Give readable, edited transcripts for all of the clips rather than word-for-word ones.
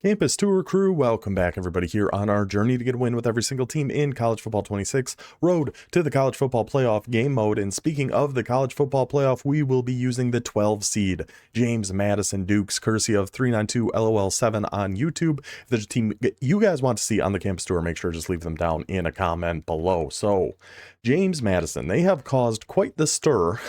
Campus Tour crew, welcome back everybody here on our journey to get a win with every single team in College Football 26, road to the College Football Playoff game mode. And speaking of the College Football Playoff, we will be using the 12 seed James Madison Dukes, courtesy of 392LOL7 on YouTube. If there's a team you guys want to see on the Campus Tour, make sure to just leave them down in a comment below. So James Madison, they have caused quite the stir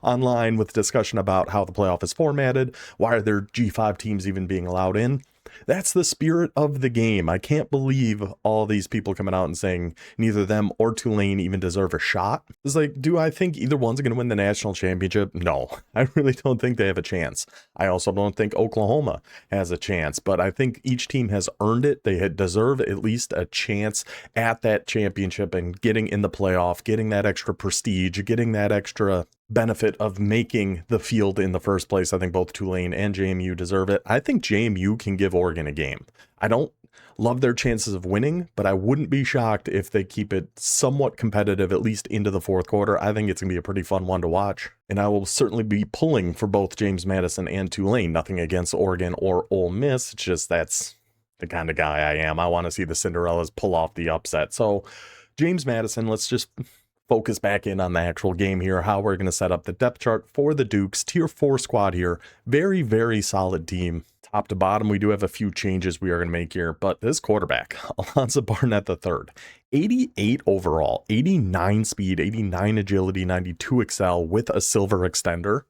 online with discussion about how the playoff is formatted. Why are there G5 teams even being allowed in? That's the spirit of the game. I can't believe all these people coming out and saying neither them or Tulane even deserve a shot. It's like, do I think either one's going to win the national championship? No, I really don't think they have a chance. I also don't think Oklahoma has a chance, but I think each team has earned it. They deserve at least a chance at that championship and getting in the playoff, getting that extra prestige, getting that extra benefit of making the field in the first place. I think both Tulane and JMU deserve it. I think JMU can give Oregon a game. I don't love their chances of winning, but I wouldn't be shocked if they keep it somewhat competitive, at least into the fourth quarter. I think it's going to be a pretty fun one to watch. And I will certainly be pulling for both James Madison and Tulane. Nothing against Oregon or Ole Miss. It's just that's the kind of guy I am. I want to see the Cinderellas pull off the upset. So James Madison, let's just focus back in on the actual game here, how we're going to set up the depth chart for the Dukes. Tier 4 squad here. Very, very solid team. Top to bottom, we do have a few changes we are going to make here, but this quarterback, Alonzo Barnett III, 88 overall, 89 speed, 89 agility, 92 excel with a silver extender.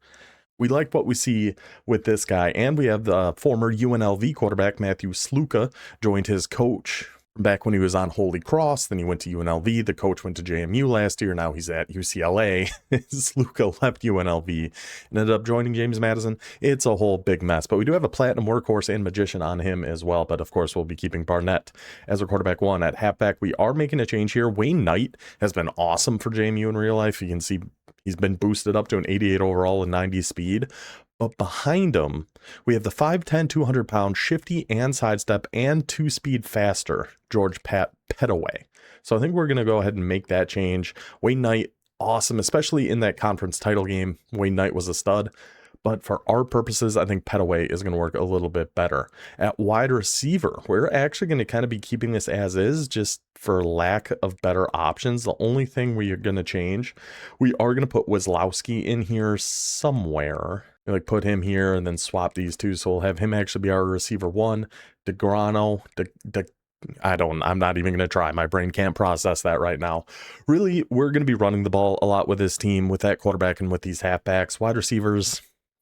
We like what we see with this guy, and we have the former UNLV quarterback, Matthew Sluka, joined his coach back when he was on Holy Cross. Then he went to UNLV. The coach went to JMU last year. Now he's at UCLA. Sluka left UNLV and ended up joining James Madison. It's a whole big mess, but we do have a platinum workhorse and magician on him as well. But of course, we'll be keeping Barnett as our quarterback one. At halfback, we are making a change here. Wayne Knight has been awesome for JMU in real life. You can see he's been boosted up to an 88 overall and 90 speed. But behind him, we have the 5'10", 200-pound shifty and sidestep and two-speed faster, George Pettaway. So I think we're going to go ahead and make that change. Wayne Knight, awesome, especially in that conference title game. Wayne Knight was a stud. But for our purposes, I think Pettaway is going to work a little bit better. At wide receiver, we're actually going to kind of be keeping this as is, just for lack of better options. The only thing we are going to change, we are going to put Wizlowski in here somewhere. Like put him here and then swap these two. So we'll have him actually be our receiver one. DeGrano, I'm not even going to try. My brain can't process that right now. Really, we're going to be running the ball a lot with this team, with that quarterback and with these halfbacks. Wide receivers,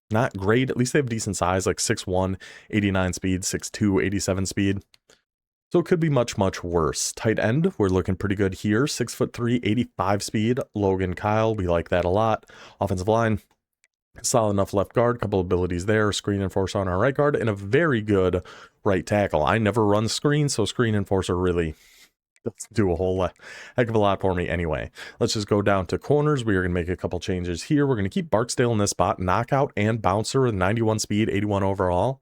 not great. At least they have decent size, like 6'1", 89 speed, 6'2", 87 speed. So it could be much, much worse. Tight end, we're looking pretty good here. 6'3", 85 speed. Logan Kyle, we like that a lot. Offensive line, solid enough left guard, couple abilities there, screen enforcer on our right guard, and a very good right tackle. I never run screen, so screen enforcer really doesn't do a whole heck of a lot for me anyway. Let's just go down to corners. We are going to make a couple changes here. We're going to keep Barksdale in this spot, knockout and bouncer with 91 speed, 81 overall.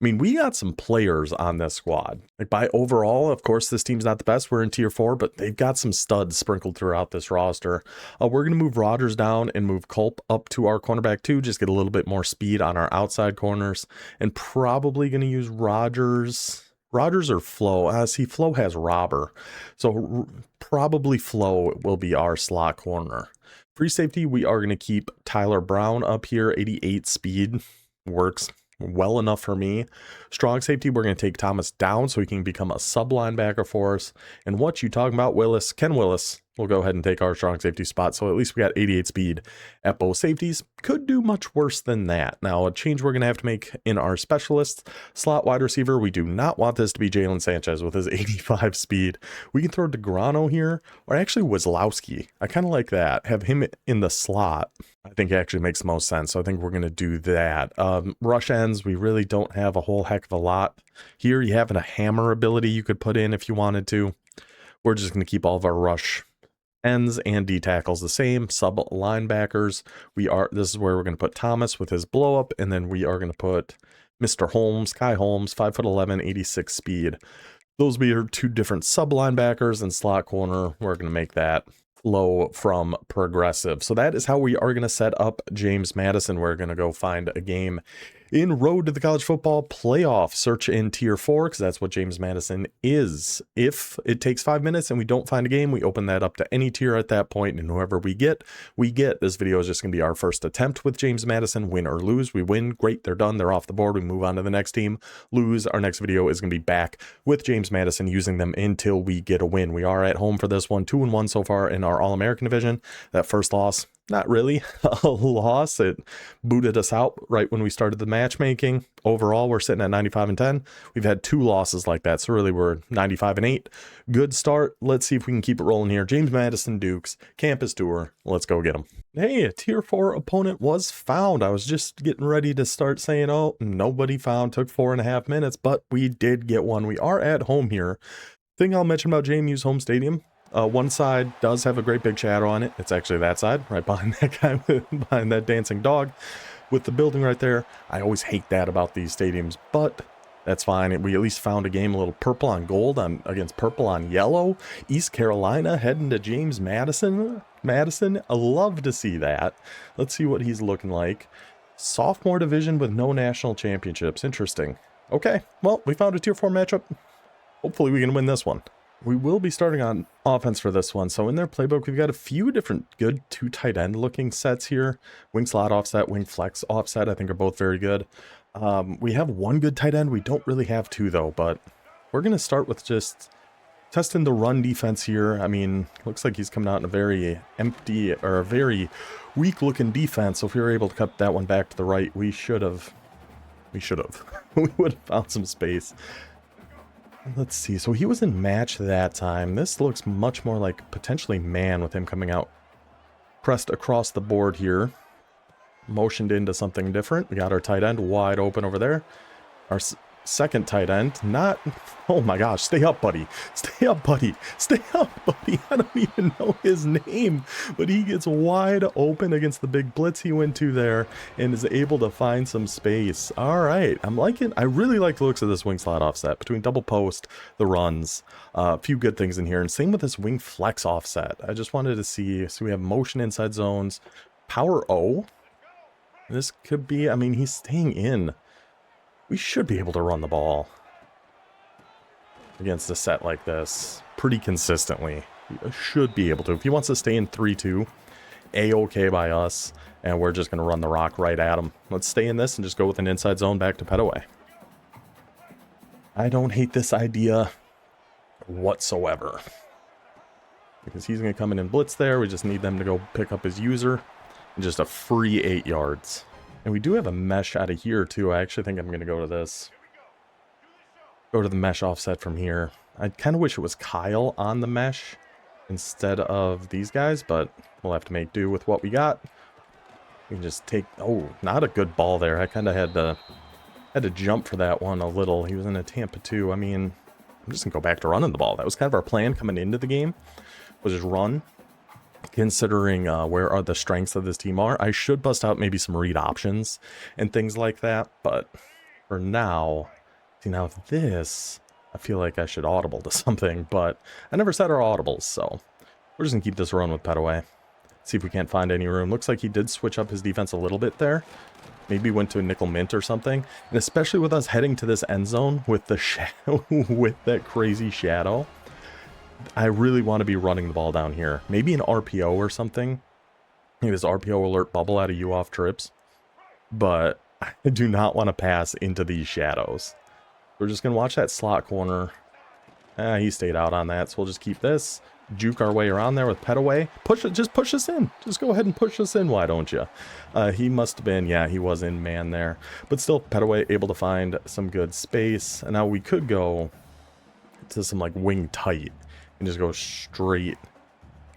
I mean, we got some players on this squad. Like by overall, of course, this team's not the best. We're in tier 4, but they've got some studs sprinkled throughout this roster. We're going to move Rogers down and move Culp up to our cornerback 2, just get a little bit more speed on our outside corners, and probably going to use Rogers or Flo. See, Flo has Robber, so probably Flo will be our slot corner. Free safety, we are going to keep Tyler Brown up here, 88 speed, works well enough for me. Strong safety, we're going to take Thomas down so he can become a sub linebacker for us. And what you talking about, Ken Willis, we'll go ahead and take our strong safety spot. So at least we got 88 speed at both safeties. Could do much worse than that. Now, a change we're going to have to make in our specialists. Slot wide receiver, we do not want this to be Jalen Sanchez with his 85 speed. We can throw DeGrano here, or actually Wizlowski. I kind of like that. Have him in the slot. I think it actually makes the most sense. So I think we're going to do that. Rush ends, we really don't have a whole heck of a lot. Here you have a hammer ability you could put in if you wanted to. We're just going to keep all of our rush ends and D tackles the same. Sub linebackers, this is where we're going to put Thomas with his blow up, and then we are going to put Mr. Holmes, Kai Holmes, 5'11", 86 speed. Those will be our two different sub linebackers, and slot corner, we're going to make that Low from Progressive. So that is how we are going to set up James Madison. We're going to go find a game In Road to the College Football Playoff, search in Tier 4, because that's what James Madison is. If it takes 5 minutes and we don't find a game, we open that up to any tier at that point, and whoever we get, we get. This video is just going to be our first attempt with James Madison. Win or lose, we win. Great, they're done. They're off the board. We move on to the next team. Lose, our next video is going to be back with James Madison, using them until we get a win. We are at home for this one, 2-1 so far in our All-American division. That first loss, not really a loss. It booted us out right when we started the matchmaking. Overall, we're sitting at 95-10. We've had 2 losses like that, so really we're 95-8. Good start. Let's see if we can keep it rolling here. James Madison Duke's campus tour. Let's go get them. Hey, a Tier 4 opponent was found. I was just getting ready to start saying, oh, nobody found. Took 4.5 minutes, but we did get one. We are at home here. Thing I'll mention about JMU's home stadium, one side does have a great big shadow on it. It's actually that side, right behind that guy, behind that dancing dog with the building right there. I always hate that about these stadiums, but that's fine. We at least found a game a little purple on gold against purple on yellow. East Carolina heading to James Madison. I love to see that. Let's see what he's looking like. Sophomore division with no national championships. Interesting. Okay, well, we found a Tier 4 matchup. Hopefully we can win this one. We will be starting on offense for this one. So in their playbook, we've got a few different good 2 tight end looking sets here. Wing slot offset, wing flex offset, I think are both very good. We have 1 good tight end. We don't really have 2 though, but we're going to start with just testing the run defense here. I mean, looks like he's coming out in a very empty or a very weak looking defense. So if we were able to cut that one back to the right, we should have. We would have found some space. Let's see. So he was in match that time. This looks much more like potentially man with him coming out pressed across the board here. Motioned into something different. We got our tight end wide open over there. Our second tight end, not... Oh my gosh, stay up, buddy. Stay up, buddy. Stay up, buddy. I don't even know his name, but he gets wide open against the big blitz he went to there and is able to find some space. All right, I'm liking... I really like the looks of this wing slot offset between double post, the runs, a few good things in here, and same with this wing flex offset. I just wanted to see, so we have motion inside zones, power O. This could be, I mean, he's staying in. We should be able to run the ball against a set like this pretty consistently. We should be able to. If he wants to stay in 3-2, A-okay by us, and we're just going to run the rock right at him. Let's stay in this and just go with an inside zone back to Petaway. I don't hate this idea whatsoever, because he's going to come in and blitz there. We just need them to go pick up his user. And just a free 8 yards. And we do have a mesh out of here, too. I actually think I'm going to go to this. Go to the mesh offset from here. I kind of wish it was Kyle on the mesh instead of these guys, but we'll have to make do with what we got. We can just take... Oh, not a good ball there. I kind of had to jump for that one a little. He was in a Tampa 2. I mean, I'm just going to go back to running the ball. That was kind of our plan coming into the game, was just run. Considering where the strengths of this team are, I should bust out maybe some read options and things like that, but for now, see, now this, I feel like I should audible to something, but I never said our audibles, so we're just gonna keep this run with Petaway. See if we can't find any room. Looks like he did switch up his defense a little bit there. Maybe went to a nickel mint or something, and especially with us heading to this end zone with the shadow, with that crazy shadow. I really want to be running the ball down here. Maybe an RPO or something. Maybe this RPO alert bubble out of you off trips. But I do not want to pass into these shadows. We're just going to watch that slot corner. He stayed out on that, so we'll just keep this. Juke our way around there with Petaway. Just push us in. Just go ahead and push us in, why don't you? He must have been, yeah, he was in man there. But still, Petaway able to find some good space. And now we could go to some like wing tight. And just go straight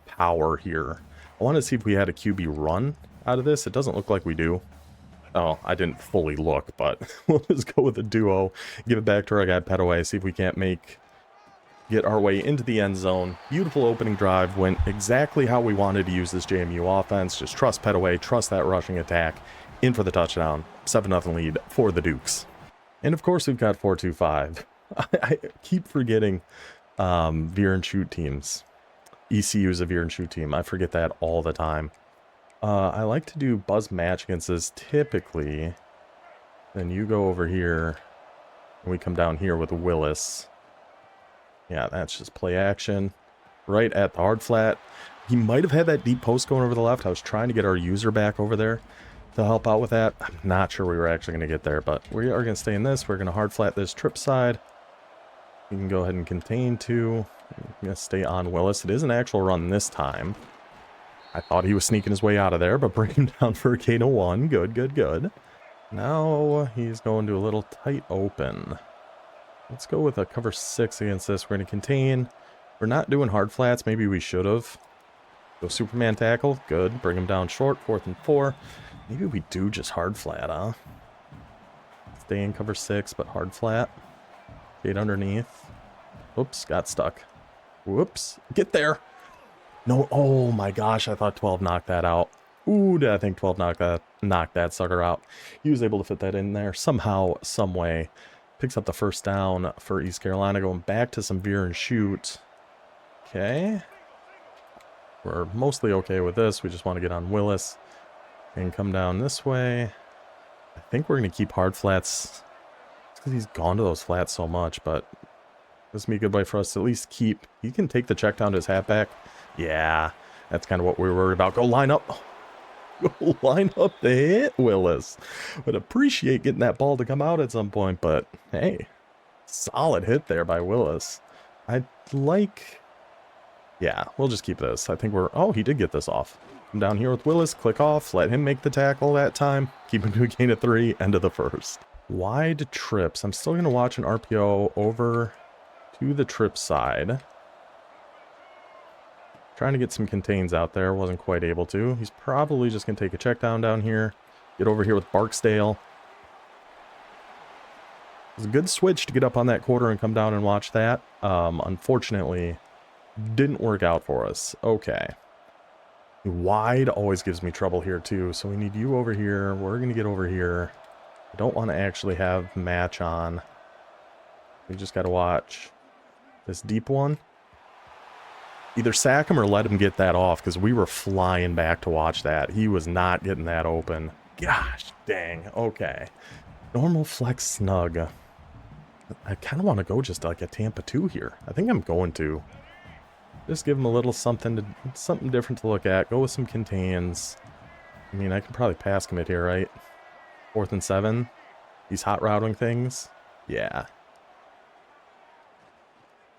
power here. I want to see if we had a QB run out of this. It doesn't look like we do. Oh, I didn't fully look, but we'll just go with a duo. Give it back to our guy Petaway. See if we can't get our way into the end zone. Beautiful opening drive. Went exactly how we wanted to use this JMU offense. Just trust Petaway. Trust that rushing attack. In for the touchdown. 7-0 lead for the Dukes. And of course, we've got 4-2-5. I keep forgetting... veer and shoot teams. ECU is a veer and shoot team. I forget that all the time. I like to do buzz match against this typically Then you go over here. And we come down here with Willis. Yeah, that's just play action. Right at the hard flat. He might have had that deep post going over the left. I was trying to get our user back over there to help out with that. I'm not sure we were actually going to get there, but we are going to stay in this. We're going to hard flat this trip side. You can go ahead and contain to. I'm going to stay on Willis. It is an actual run this time. I thought he was sneaking his way out of there, but bring him down for a K to 1. Good, good, good. Now he's going to a little tight open. Let's go with a cover 6 against this. We're going to contain. We're not doing hard flats. Maybe we should have. Go Superman tackle. Good. Bring him down short. 4th and 4. Maybe we do just hard flat, huh? Stay in cover 6, but hard flat. Shade underneath. Oops, got stuck. Whoops. Get there. No. Oh my gosh. I thought 12 knocked that out. Ooh, did I think 12 knocked that sucker out. He was able to fit that in there somehow, some way. Picks up the first down for East Carolina. Going back to some veer and shoot. Okay. We're mostly okay with this. We just want to get on Willis and come down this way. I think we're going to keep hard flats because he's gone to those flats so much, but this is be a good way for us to at least keep. He can take the check down to his halfback. Yeah, that's kind of what we were worried about. Go line up. Go line up to hit Willis. Would appreciate getting that ball to come out at some point, but hey, solid hit there by Willis. I'd like... Yeah, we'll just keep this. I think we're... Oh, he did get this off. Come down here with Willis, click off, let him make the tackle that time. Keep him to a gain of 3, end of the first. Wide trips. I'm still going to watch an RPO over to the trip side. Trying to get some contains out there. Wasn't quite able to. He's probably just going to take a check down here. Get over here with Barksdale. It was a good switch to get up on that quarter and come down and watch that. Unfortunately... didn't work out for us. Okay. Wide always gives me trouble here too. So we need you over here. We're going to get over here. I don't want to actually have match on. We just got to watch this deep one. Either sack him or let him get that off because we were flying back to watch that. He was not getting that open. Gosh dang. Okay. Normal flex snug. I kind of want to go just like a Tampa 2 here. I think I'm going to. Just give him a little something different to look at. Go with some contains. I mean, I can probably pass commit here, right? 4th and 7. He's hot routing things. Yeah.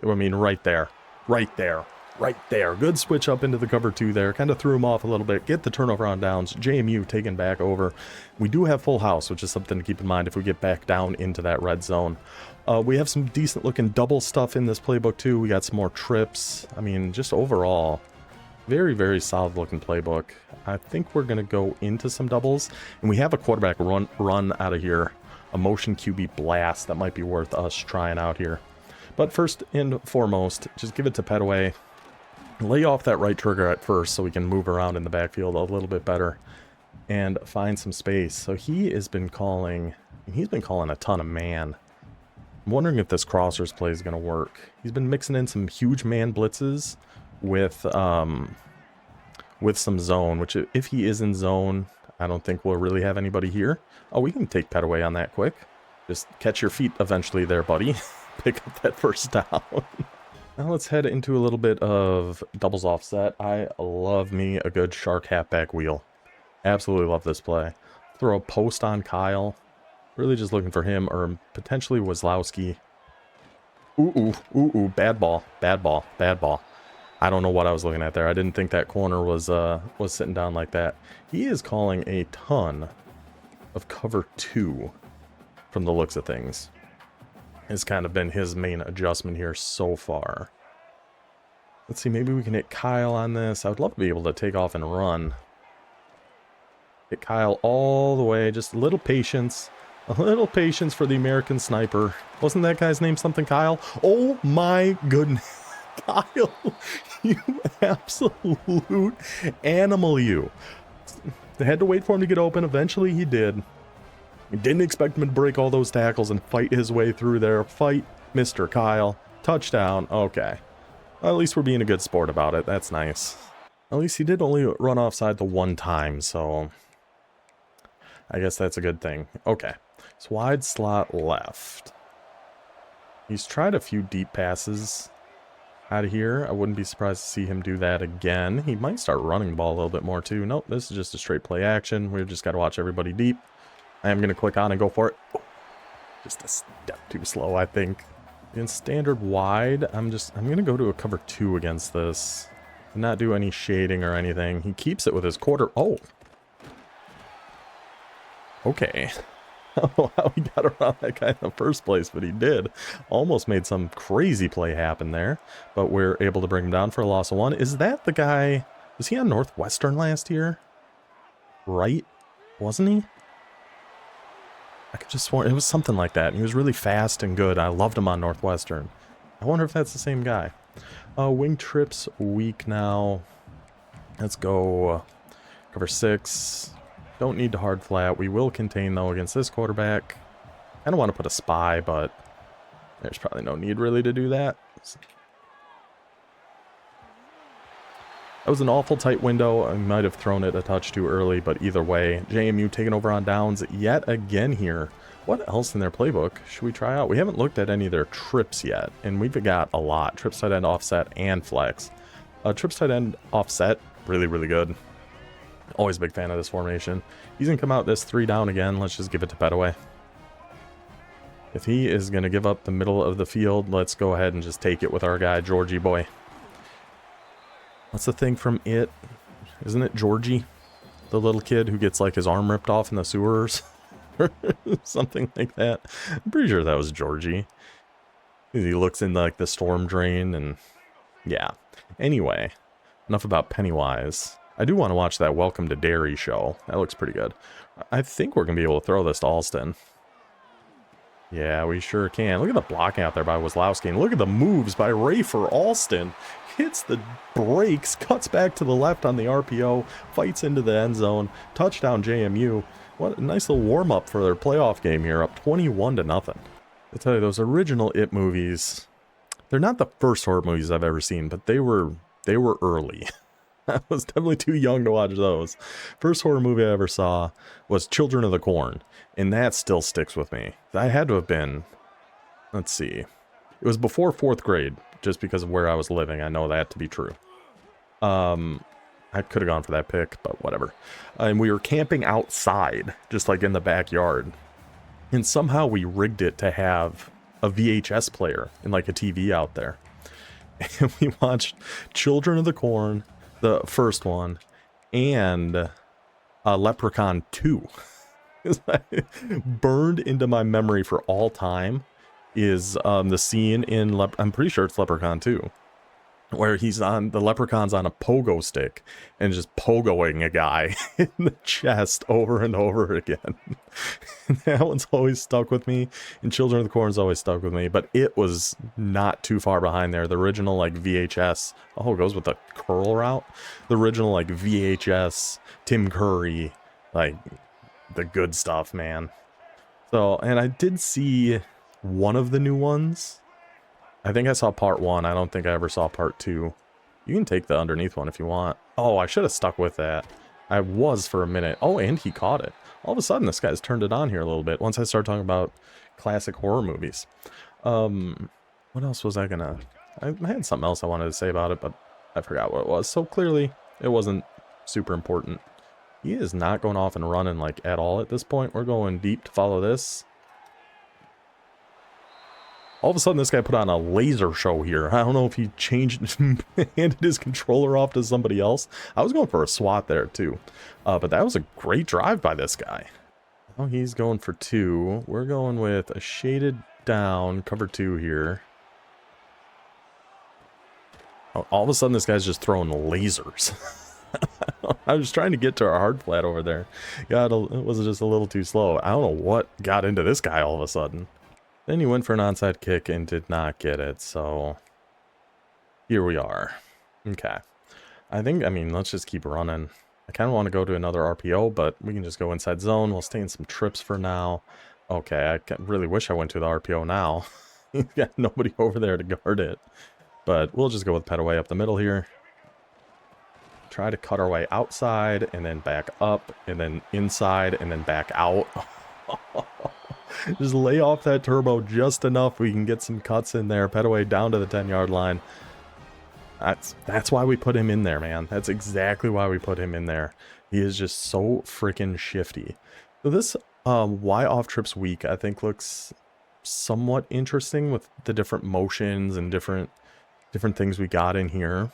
I mean, right there. Right there. Right there. Good switch up into the cover 2 there. Kind of threw him off a little bit. Get the turnover on downs. JMU taken back over. We do have full house, which is something to keep in mind if we get back down into that red zone. We have some decent looking double stuff in this playbook too. We got some more trips. I mean, just overall, very, very solid looking playbook. I think we're going to go into some doubles. And we have a quarterback run out of here. A motion QB blast that might be worth us trying out here. But first and foremost, just give it to Petaway. Lay off that right trigger at first so we can move around in the backfield a little bit better and find some space. So he has been calling, he's been calling a ton of man. I'm wondering if this crossers play is going to work. He's been mixing in some huge man blitzes with some zone, which if he is in zone, I don't think we'll really have anybody here. Oh, we can take Petaway on that quick. Just catch your feet eventually there, buddy. Pick up that first down. Now let's head into a little bit of doubles offset. I love me a good shark halfback wheel. Absolutely love this play. Throw a post on Kyle. Really just looking for him or potentially Wazlowski. Ooh, bad ball, bad ball, bad ball. I don't know what I was looking at there. I didn't think that corner was sitting down like that. He is calling a ton of cover 2 from the looks of things. Has kind of been his main adjustment here so far. Let's see, maybe we can hit Kyle on this. I would love to be able to take off and run. Hit Kyle all the way, just a little patience. A little patience for the American sniper. Wasn't that guy's name something Kyle? Oh my goodness. Kyle, you absolute animal, you. They had to wait for him to get open. Eventually he did. Didn't expect him to break all those tackles and fight his way through there. Fight Mr. Kyle. Touchdown. Okay. Well, at least we're being a good sport about it. That's nice. At least he did only run offside the one time, so I guess that's a good thing. Okay. It's wide slot left. He's tried a few deep passes out of here. I wouldn't be surprised to see him do that again. He might start running the ball a little bit more too. Nope, this is just a straight play action. We've just got to watch everybody deep. I am going to click on and go for it. Oh, just a step too slow, I think. In standard wide, I'm going to go to a cover 2 against this. Not do any shading or anything. He keeps it with his quarter. Oh. Okay. I don't know how he got around that guy in the first place, but he did. Almost made some crazy play happen there, but we're able to bring him down for a loss of 1. Is that the guy? Was he on Northwestern last year? Right? Wasn't he? I could just swear it was something like that. He was really fast and good. I loved him on Northwestern. I wonder if that's the same guy. Wing trips weak now. Let's go cover 6. Don't need to hard flat. We will contain, though, against this quarterback. I don't want to put a spy, but there's probably no need really to do that. That was an awful tight window. I might have thrown it a touch too early, but either way, JMU taking over on downs yet again here. What else in their playbook should we try out? We haven't looked at any of their trips yet, and we've got a lot. Trips, tight end, offset, and flex. Trips, tight end, offset, really, really good. Always a big fan of this formation. He's going to come out this 3 down again. Let's just give it to Petaway. If he is going to give up the middle of the field, let's go ahead and just take it with our guy, Georgie boy. What's the thing from it? Isn't it Georgie? The little kid who gets like his arm ripped off in the sewers? Something like that. I'm pretty sure that was Georgie. He looks in like the storm drain and yeah. Anyway, enough about Pennywise. I do want to watch that Welcome to Derry show. That looks pretty good. I think we're going to be able to throw this to Alston. Yeah, we sure can. Look at the blocking out there by Wazlowski. And look at the moves by Rafer Alston. Hits the brakes, cuts back to the left on the RPO, fights into the end zone. Touchdown JMU. What a nice little warm-up for their playoff game here, up 21-0. I tell you, those original It movies, they're not the first horror movies I've ever seen, but they were early. I was definitely too young to watch those. First horror movie I ever saw was Children of the Corn, and that still sticks with me. I had to have been, let's see, it was before 4th grade, just because of where I was living. I know that to be true. I could have gone for that pick, but whatever. And we were camping outside, just like in the backyard. And somehow we rigged it to have a VHS player and like a TV out there. And we watched Children of the Corn, the first one, and Leprechaun 2. Burned into my memory for all time is the scene in, I'm pretty sure it's Leprechaun 2, where the leprechaun's on a pogo stick and just pogoing a guy in the chest over and over again. That one's always stuck with me, and Children of the Corn's always stuck with me, but it was not too far behind there. The original, like, VHS, oh, it goes with the curl route. The original, like, VHS, Tim Curry, like, the good stuff, man. So, and I did see one of the new ones. I think I saw part 1. I don't think I ever saw part 2. You can take the underneath one if you want. Oh, I should have stuck with that. I was for a minute. Oh, and he caught it. All of a sudden, this guy's turned it on here a little bit once I started talking about classic horror movies. What else was I gonna... I had something else I wanted to say about it, but I forgot what it was. So clearly, it wasn't super important. He is not going off and running like at all at this point. We're going deep to follow this. All of a sudden, this guy put on a laser show here. I don't know if he changed, handed his controller off to somebody else. I was going for a swat there, too. But that was a great drive by this guy. Oh, he's going for 2. We're going with a shaded down, cover 2 here. Oh, all of a sudden, this guy's just throwing lasers. I was trying to get to our hard flat over there. God, it was just a little too slow. I don't know what got into this guy all of a sudden. Then he went for an onside kick and did not get it, so here we are. Okay. I mean, let's just keep running. I kind of want to go to another RPO, but we can just go inside zone. We'll stay in some trips for now. Okay, I really wish I went to the RPO now. He's got nobody over there to guard it. But we'll just go with Petaway up the middle here. Try to cut our way outside, and then back up, and then inside, and then back out. Just lay off that turbo just enough. We can get some cuts in there. Petaway down to the 10-yard line. That's why we put him in there, man. That's exactly why we put him in there. He is just so freaking shifty. So this Y off trips week, I think, looks somewhat interesting with the different motions and different things we got in here.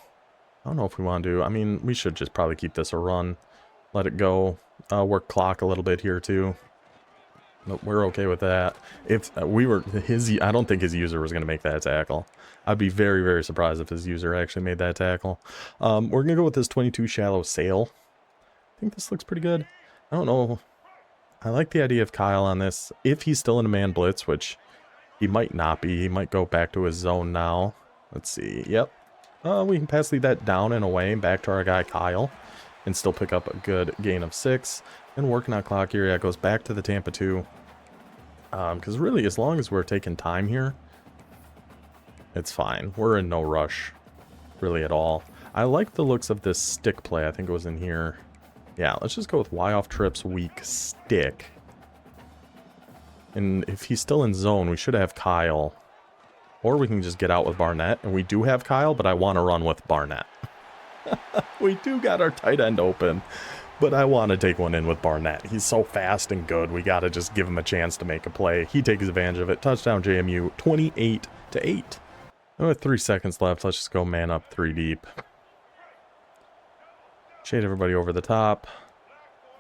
I don't know if we want to do... I mean, we should just probably keep this a run. Let it go. Work clock a little bit here, too. But we're okay with that. If we were... I don't think his user was going to make that tackle. I'd be very, very surprised if his user actually made that tackle. We're going to go with this 22 shallow sail. I think this looks pretty good. I don't know. I like the idea of Kyle on this. If he's still in a man blitz, which he might not be. He might go back to his zone now. Let's see. Yep. We can pass lead that down and away back to our guy Kyle. And still pick up a good gain of 6. And working on clock here, yeah, it goes back to the Tampa 2. Because really, as long as we're taking time here, it's fine. We're in no rush, really, at all. I like the looks of this stick play. I think it was in here. Yeah, let's just go with Y off trips weak stick. And if he's still in zone, we should have Kyle. Or we can just get out with Barnett. And we do have Kyle, but I want to run with Barnett. We do got our tight end open. But I want to take one in with Barnett. He's so fast and good. We got to just give him a chance to make a play. He takes advantage of it. Touchdown JMU, 28-8. And with 3 seconds left, let's just go man up 3 deep. Shade everybody over the top.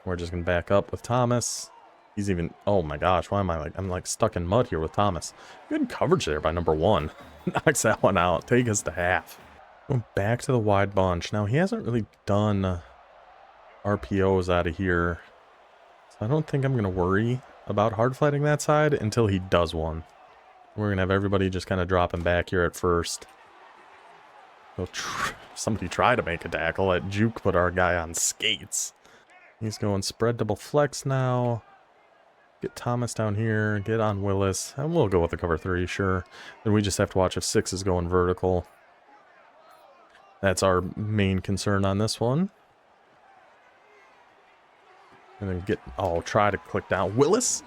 We're just going to back up with Thomas. He's even... Oh my gosh, why am I like... I'm like stuck in mud here with Thomas. Good coverage there by number 1. Knocks that one out. Take us to half. Going back to the wide bunch. Now, he hasn't really done RPOs out of here. So I don't think I'm going to worry about hard flatting that side until he does one. We're going to have everybody just kind of dropping back here at first. Somebody try to make a tackle. That juke put our guy on skates. He's going spread double flex now. Get Thomas down here. Get on Willis. And we'll go with the cover 3, sure. Then we just have to watch if 6 is going vertical. That's our main concern on this one. And then get... Oh, try to click down. Willis?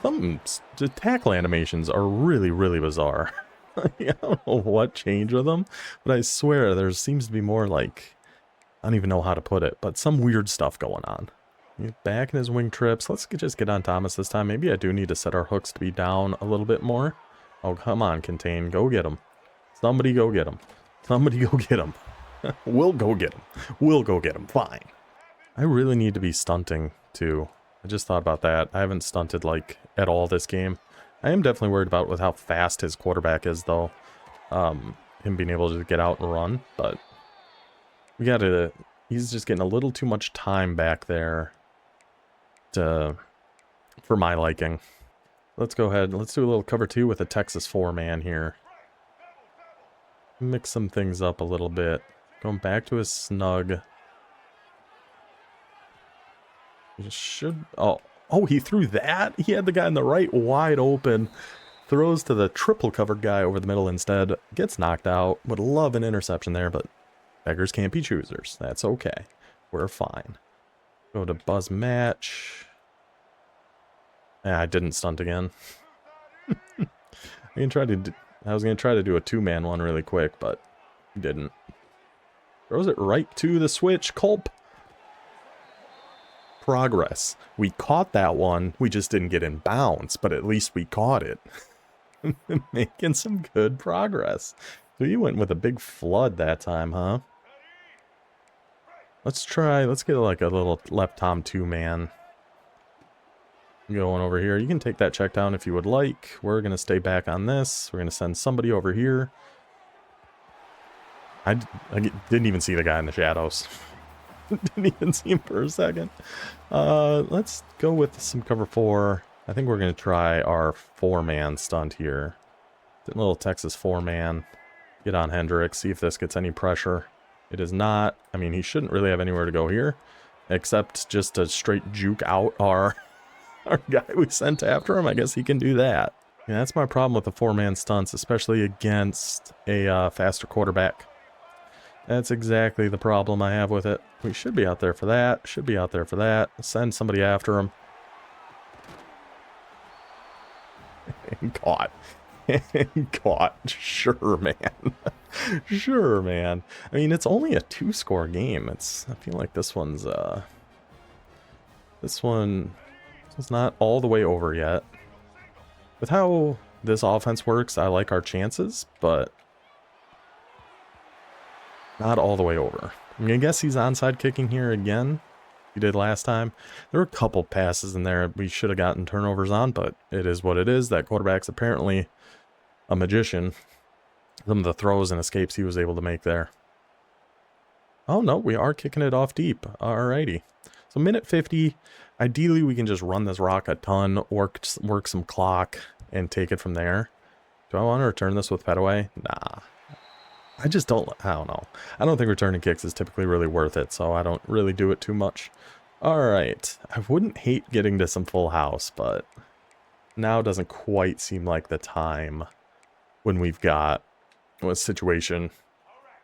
The tackle animations are really, really bizarre. I don't know what changed with them, but I swear there seems to be more like... I don't even know how to put it, but some weird stuff going on. Back in his wing trips. Let's just get on Thomas this time. Maybe I do need to set our hooks to be down a little bit more. Oh, come on, Contain. Go get him. Somebody go get him. Somebody go get him. We'll go get him. We'll go get him. Fine. I really need to be stunting, too. I just thought about that. I haven't stunted, like, at all this game. I am definitely worried about with how fast his quarterback is, though. Him being able to get out and run, but... We gotta... He's just getting a little too much time back there for my liking. Let's go ahead. Let's do a little cover 2 with a Texas 4-man here. Mix some things up a little bit. Going back to his snug. He should... Oh, he threw that? He had the guy on the right wide open. Throws to the triple covered guy over the middle instead. Gets knocked out. Would love an interception there, but beggars can't be choosers. That's okay. We're fine. Go to buzz match. Yeah, I didn't stunt again. I was going to try to do a 2-man one really quick, but didn't. Throws it right to the switch. Culp. Progress. We caught that one. We just didn't get in bounds, but at least we caught it. Making some good progress. So you went with a big flood that time, huh? Let's get like a little left Tom 2-man. Going over here. You can take that check down if you would like. We're going to stay back on this. We're going to send somebody over here. I didn't even see the guy in the shadows. Didn't even see him for a second. Let's go with some cover 4. I think we're going to try our 4-man stunt here. A little Texas 4-man. Get on Hendricks. See if this gets any pressure. It is not. I mean, he shouldn't really have anywhere to go here. Except just to straight juke out our guy we sent after him. I guess he can do that. Yeah, that's my problem with the 4-man stunts, especially against a faster quarterback. That's exactly the problem I have with it. We should be out there for that. Should be out there for that. Send somebody after him. Caught. Caught. Sure, man. Sure, man. I mean, it's only a 2-score game. I feel like this one's this one's not all the way over yet. With how this offense works, I like our chances, but not all the way over. I'm gonna guess he's onside kicking here again. He did last time. There were a couple passes in there we should have gotten turnovers on, but it is what it is. That quarterback's apparently a magician. Some of the throws and escapes he was able to make there. Oh no, we are kicking it off deep. Alrighty. So minute 50. Ideally, we can just run this rock a ton, work some clock, and take it from there. Do I want to return this with Petaway? Nah. I don't know. I don't think returning kicks is typically really worth it, so I don't really do it too much. Alright. I wouldn't hate getting to some full house, but now doesn't quite seem like the time when we've got a situation.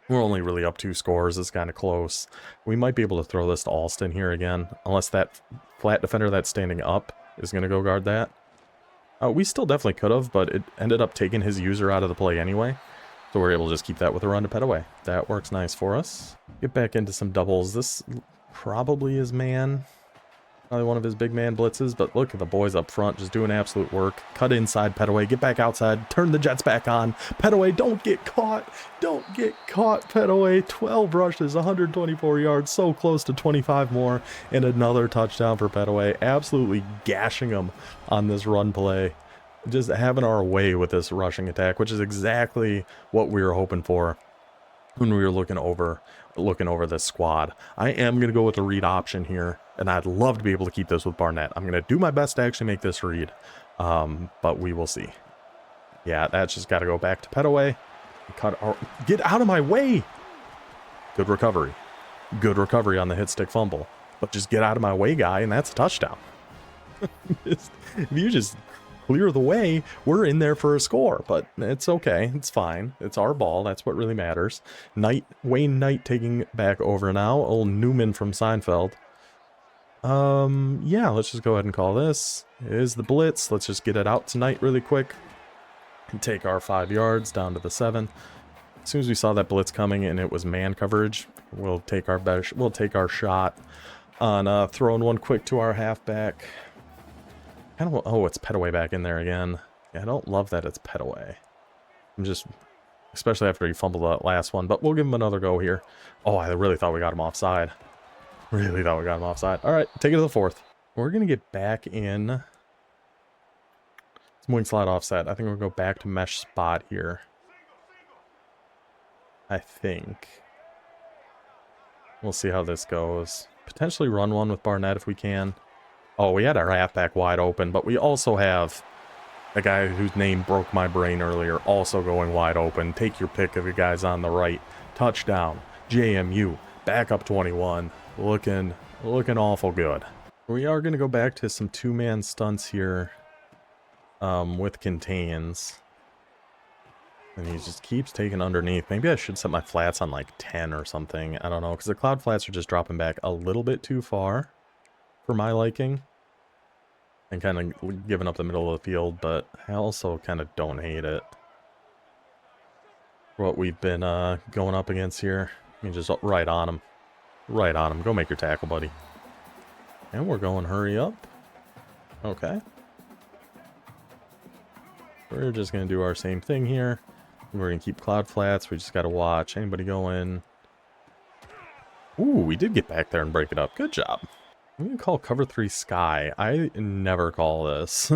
We're only really up 2 scores. It's kind of close. We might be able to throw this to Alston here again, unless that flat defender that's standing up is going to go guard that. We still definitely could have, but it ended up taking his user out of the play anyway. So we're able to just keep that with a run to Petaway. That works nice for us. Get back into some doubles. This probably is man. Probably one of his big man blitzes, but look at the boys up front just doing absolute work. Cut inside Petaway, get back outside, turn the Jets back on. Petaway, don't get caught. Don't get caught, Petaway. 12 rushes, 124 yards, so close to 25 more, and another touchdown for Petaway. Absolutely gashing him on this run play. Just having our way with this rushing attack, which is exactly what we were hoping for when we were looking over this squad. I am going to go with the read option here, and I'd love to be able to keep this with Barnett. I'm going to do my best to actually make this read, but we will see. Yeah, that's just got to go back to Petaway. Get out of my way! Good recovery. Good recovery on the hit stick fumble. But just get out of my way, guy, and that's a touchdown. If you just clear the way, we're in there for a score, but it's okay. It's fine. It's our ball. That's what really matters. Wayne Knight taking back over now. Old Newman from Seinfeld. Yeah, let's just go ahead and call this. It is the blitz. Let's just get it out tonight really quick. And take our 5 yards down to the 7. As soon as we saw that blitz coming and it was man coverage, we'll take our shot on throwing one quick to our halfback. Oh, it's Petaway back in there again. Yeah, I don't love that it's Petaway. Especially after he fumbled that last one, but we'll give him another go here. Oh, I really thought we got him offside. Really thought we got him offside. All right, take it to the 4th. We're going to get back in. It's wing slide offset. I think we'll go back to mesh spot here. I think. We'll see how this goes. Potentially run one with Barnett if we can. Oh, we had our halfback wide open, but we also have a guy whose name broke my brain earlier also going wide open. Take your pick of the guys on the right. Touchdown. JMU. Back up 21. Looking awful good. We are going to go back to some 2-man stunts here with contains. And he just keeps taking underneath. Maybe I should set my flats on like 10 or something. I don't know, because the cloud flats are just dropping back a little bit too far for my liking. And kind of giving up the middle of the field, but I also kind of don't hate it. What we've been going up against here. I mean, just right on him. Right on him. Go make your tackle, buddy. And we're going hurry up. Okay. We're just going to do our same thing here. We're going to keep cloud flats. We just got to watch. Anybody go in? Ooh, we did get back there and break it up. Good job. I'm going to call cover 3 sky. I never call this.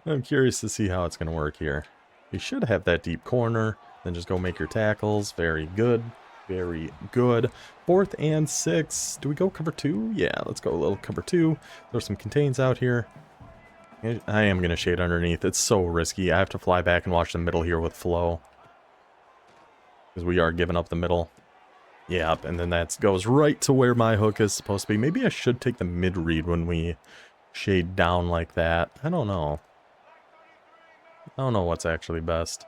I'm curious to see how it's going to work here. You should have that deep corner. Then just go make your tackles. Very good. Very good. 4th and 6. Do we go cover 2? Yeah, let's go a little cover 2. There's some contains out here. I am going to shade underneath. It's so risky. I have to fly back and watch the middle here with flow. Because we are giving up the middle. Yep, and then that goes right to where my hook is supposed to be. Maybe I should take the mid-read when we shade down like that. I don't know. I don't know what's actually best.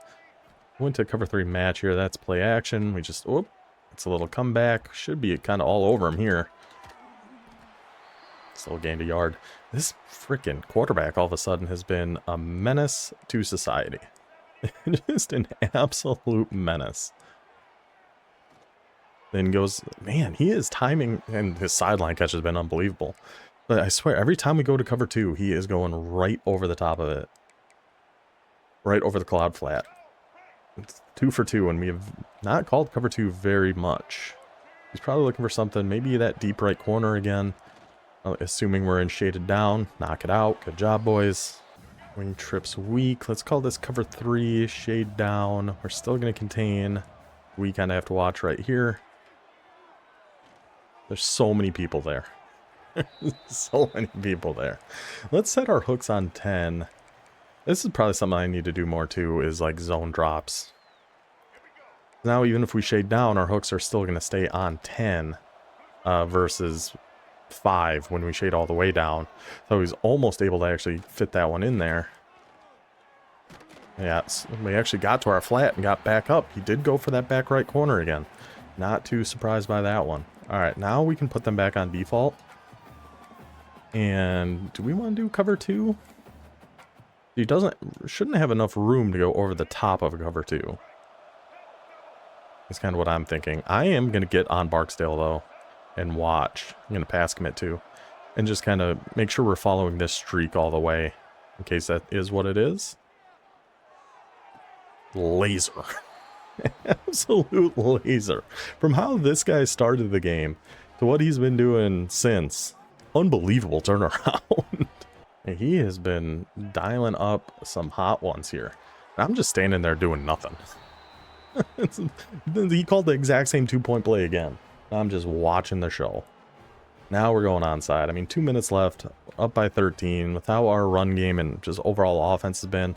Went to cover 3 match here. That's play action. We just... Whoop. It's a little comeback. Should be kind of all over him here. Still gained a yard. This freaking quarterback all of a sudden has been a menace to society. Just an absolute menace. Then goes, man, he is timing, and his sideline catch has been unbelievable. But I swear, every time we go to cover 2, he is going right over the top of it. Right over the cloud flat. It's 2 for 2, and we have not called cover 2 very much. He's probably looking for something, maybe that deep right corner again. Assuming we're in shaded down. Knock it out. Good job, boys. Wing trips weak. Let's call this cover 3, shade down. We're still going to contain. We kind of have to watch right here. There's so many people there. So many people there. Let's set our hooks on 10. This is probably something I need to do more too, is like zone drops. Now even if we shade down, our hooks are still going to stay on 10 versus 5 when we shade all the way down. So he's almost able to actually fit that one in there. Yeah, we actually got to our flat and got back up. He did go for that back right corner again. Not too surprised by that one. Alright, now we can put them back on default. And do we want to do cover 2? He shouldn't have enough room to go over the top of a cover 2. That's kind of what I'm thinking. I am going to get on Barksdale though and watch. I'm going to pass commit too. And just kind of make sure we're following this streak all the way. In case that is what it is. Laser. Absolute laser. From how this guy started the game to what he's been doing since. Unbelievable turnaround. He has been dialing up some hot ones here. I'm just standing there doing nothing. He called the exact same 2-point play again. I'm just watching the show. Now we're going onside. I mean, 2 minutes left, up by 13. With how our run game and just overall offense has been,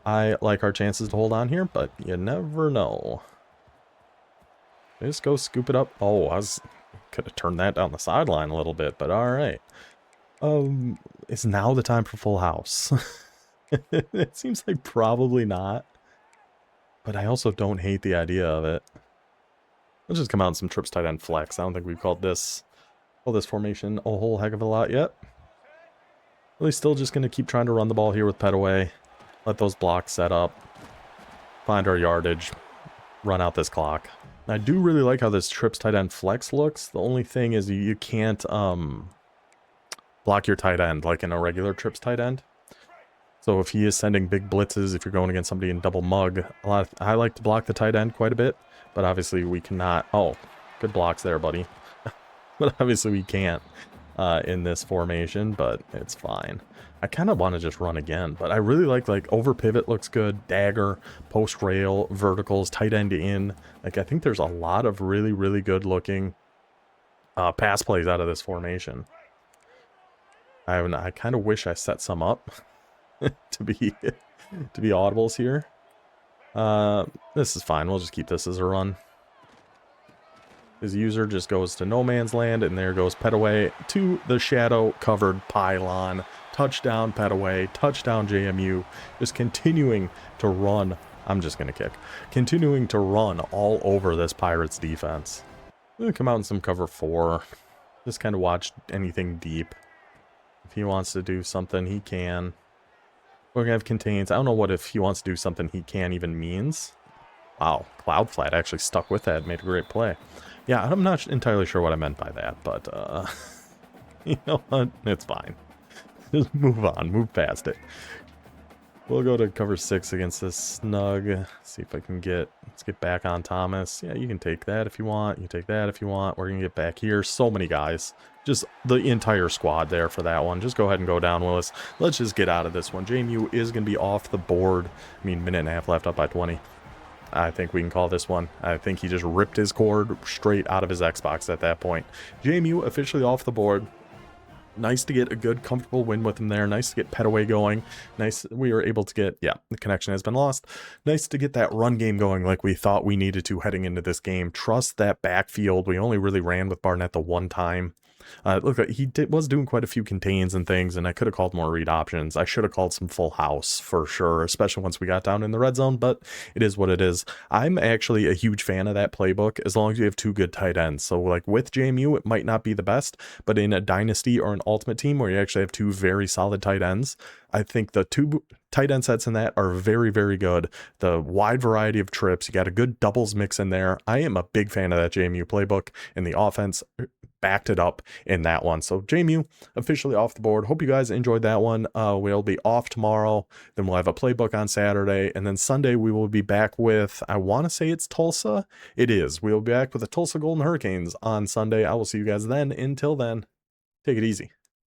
I like our chances to hold on here, but you never know. Just go scoop it up. Oh, could have turned that down the sideline a little bit, but all right. Is now the time for full house? It seems like probably not. But I also don't hate the idea of it. Let's just come out in some trips tight end flex. I don't think we've called this formation a whole heck of a lot yet. Really still just going to keep trying to run the ball here with Petaway. Let those blocks set up. Find our yardage. Run out this clock. I do really like how this trips tight end flex looks. The only thing is you can't block your tight end like in a regular trips tight end. So if he is sending big blitzes, if you're going against somebody in double mug, I like to block the tight end quite a bit. But obviously we cannot. Oh, good blocks there, buddy. But obviously we can't in this formation, but it's fine. I kind of want to just run again, but I really like over pivot looks good, dagger, post rail, verticals, tight end in. Like I think there's a lot of really, really good looking pass plays out of this formation. I kind of wish I set some up to be audibles here. This is fine. We'll just keep this as a run. His user just goes to no man's land, and there goes Petaway to the shadow-covered pylon. Touchdown, Petaway. Touchdown, JMU. Just continuing to run. I'm just going to kick. Continuing to run all over this Pirates defense. I'm going to come out in some cover 4. Just kind of watch anything deep. If he wants to do something, he can. We're going to have contains. I don't know what if he wants to do something he can even means. Wow, Cloud Flat actually stuck with that. Made a great play. Yeah, I'm not entirely sure what I meant by that, but, you know what? It's fine. Just move on. Move past it. We'll go to cover 6 against this snug. See if I can let's get back on Thomas. Yeah, you can take that if you want. You can take that if you want. We're going to get back here. So many guys. Just the entire squad there for that one. Just go ahead and go down, Willis. Let's just get out of this one. JMU is going to be off the board. I mean, minute and a half left, up by 20. I think we can call this one. I think he just ripped his cord straight out of his Xbox at that point. JMU officially off the board. Nice to get a good, comfortable win with him there. Nice to get Petaway going. Nice we were able to get, yeah, the connection has been lost. Nice to get that run game going like we thought we needed to heading into this game. Trust that backfield. We only really ran with Barnett the one time. Look, was doing quite a few contains and things, and I could have called more read options. I should have called some full house for sure, especially once we got down in the red zone, but it is what it is. I'm actually a huge fan of that playbook as long as you have two good tight ends. So like with JMU, it might not be the best, but in a dynasty or an ultimate team where you actually have two very solid tight ends, I think the two tight end sets in that are very, very good. The wide variety of trips, you got a good doubles mix in there. I am a big fan of that JMU playbook, and the offense backed it up in that one. So JMU officially off the board. Hope you guys enjoyed that one. We'll be off tomorrow. Then we'll have a playbook on Saturday. And then Sunday we will be back with, I want to say it's Tulsa. It is. We'll be back with the Tulsa Golden Hurricanes on Sunday. I will see you guys then. Until then, take it easy.